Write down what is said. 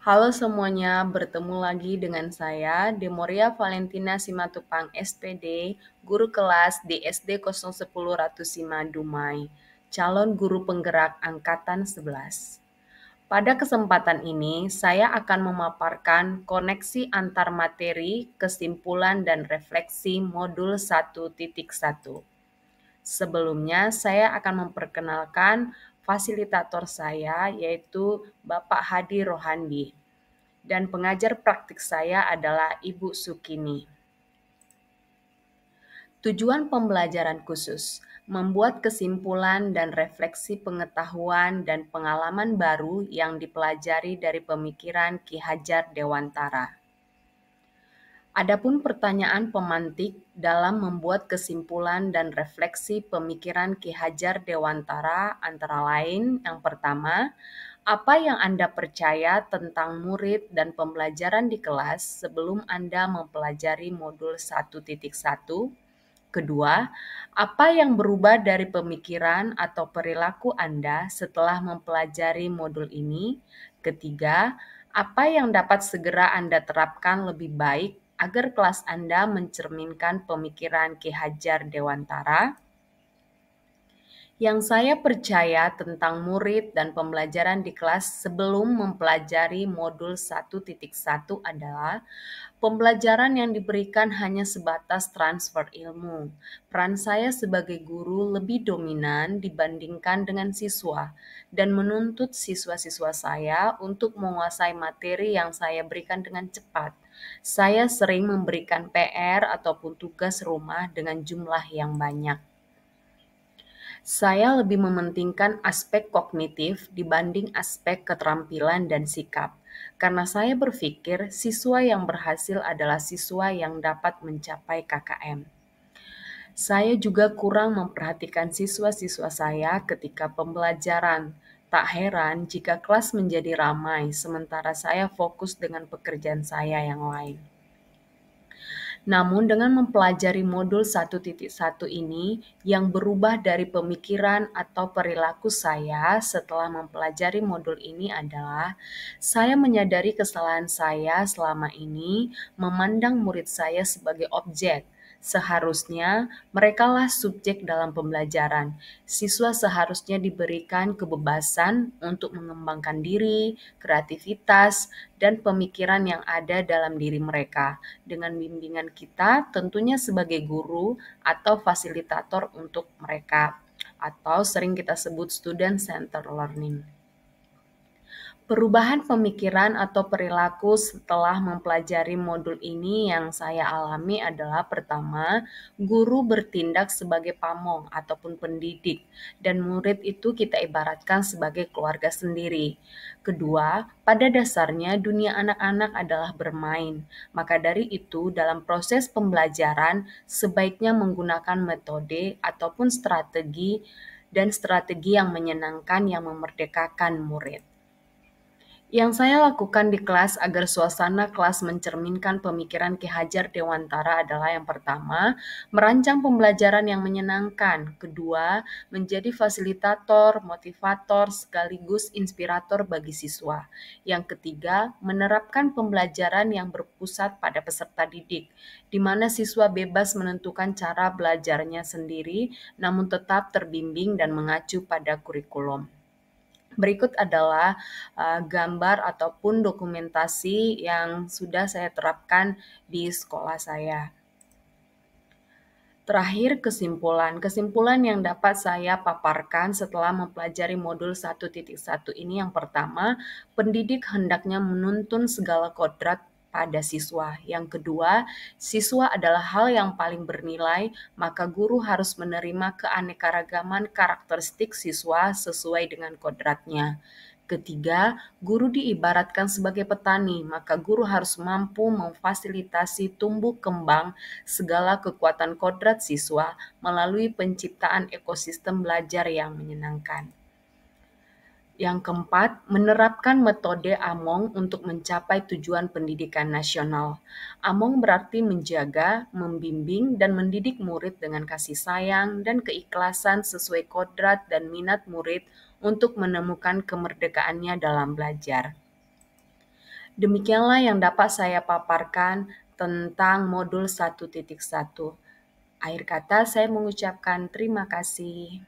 Halo semuanya, bertemu lagi dengan saya, Demoria Valentina Simatupang SPD, guru kelas di SD 010 Ratusima Dumai, calon guru penggerak Angkatan 11. Pada kesempatan ini, saya akan memaparkan koneksi antar materi, kesimpulan, dan refleksi modul 1.1. Sebelumnya, saya akan memperkenalkan fasilitator saya, yaitu Bapak Hadi Rohandi. Dan pengajar praktik saya adalah Ibu Sukini. Tujuan pembelajaran khusus, membuat kesimpulan dan refleksi pengetahuan dan pengalaman baru yang dipelajari dari pemikiran Ki Hajar Dewantara. Adapun pertanyaan pemantik dalam membuat kesimpulan dan refleksi pemikiran Ki Hajar Dewantara antara lain yang pertama, apa yang Anda percaya tentang murid dan pembelajaran di kelas sebelum Anda mempelajari modul 1.1? Kedua, apa yang berubah dari pemikiran atau perilaku Anda setelah mempelajari modul ini? Ketiga, apa yang dapat segera Anda terapkan lebih baik agar kelas Anda mencerminkan pemikiran Ki Hajar Dewantara? Yang saya percaya tentang murid dan pembelajaran di kelas sebelum mempelajari modul 1.1 adalah pembelajaran yang diberikan hanya sebatas transfer ilmu. Peran saya sebagai guru lebih dominan dibandingkan dengan siswa dan menuntut siswa-siswa saya untuk menguasai materi yang saya berikan dengan cepat. Saya sering memberikan PR ataupun tugas rumah dengan jumlah yang banyak. Saya lebih mementingkan aspek kognitif dibanding aspek keterampilan dan sikap, karena saya berpikir siswa yang berhasil adalah siswa yang dapat mencapai KKM. Saya juga kurang memperhatikan siswa-siswa saya ketika pembelajaran. Tak heran jika kelas menjadi ramai, sementara saya fokus dengan pekerjaan saya yang lain. Namun dengan mempelajari modul 1.1 ini yang berubah dari pemikiran atau perilaku saya setelah mempelajari modul ini adalah saya menyadari kesalahan saya selama ini memandang murid saya sebagai objek. Seharusnya merekalah subjek dalam pembelajaran. Siswa seharusnya diberikan kebebasan untuk mengembangkan diri, kreativitas, dan pemikiran yang ada dalam diri mereka. Dengan bimbingan kita tentunya sebagai guru atau fasilitator untuk mereka, atau sering kita sebut student centered learning. Perubahan pemikiran atau perilaku setelah mempelajari modul ini yang saya alami adalah pertama, guru bertindak sebagai pamong ataupun pendidik dan murid itu kita ibaratkan sebagai keluarga sendiri. Kedua, pada dasarnya dunia anak-anak adalah bermain. Maka dari itu dalam proses pembelajaran sebaiknya menggunakan metode ataupun strategi yang menyenangkan yang memerdekakan murid. Yang saya lakukan di kelas agar suasana kelas mencerminkan pemikiran Ki Hajar Dewantara adalah yang pertama, merancang pembelajaran yang menyenangkan. Kedua, menjadi fasilitator, motivator, sekaligus inspirator bagi siswa. Yang ketiga, menerapkan pembelajaran yang berpusat pada peserta didik, di mana siswa bebas menentukan cara belajarnya sendiri, namun tetap terbimbing dan mengacu pada kurikulum. Berikut adalah gambar ataupun dokumentasi yang sudah saya terapkan di sekolah saya. Terakhir, kesimpulan yang dapat saya paparkan setelah mempelajari modul 1.1 ini yang pertama, pendidik hendaknya menuntun segala kodrat pada siswa. Yang kedua, siswa adalah hal yang paling bernilai, maka guru harus menerima keanekaragaman karakteristik siswa sesuai dengan kodratnya. Ketiga, guru diibaratkan sebagai petani, maka guru harus mampu memfasilitasi tumbuh kembang segala kekuatan kodrat siswa melalui penciptaan ekosistem belajar yang menyenangkan. Yang keempat, menerapkan metode AMONG untuk mencapai tujuan pendidikan nasional. AMONG berarti menjaga, membimbing, dan mendidik murid dengan kasih sayang dan keikhlasan sesuai kodrat dan minat murid untuk menemukan kemerdekaannya dalam belajar. Demikianlah yang dapat saya paparkan tentang modul 1.1. Akhir kata saya mengucapkan terima kasih.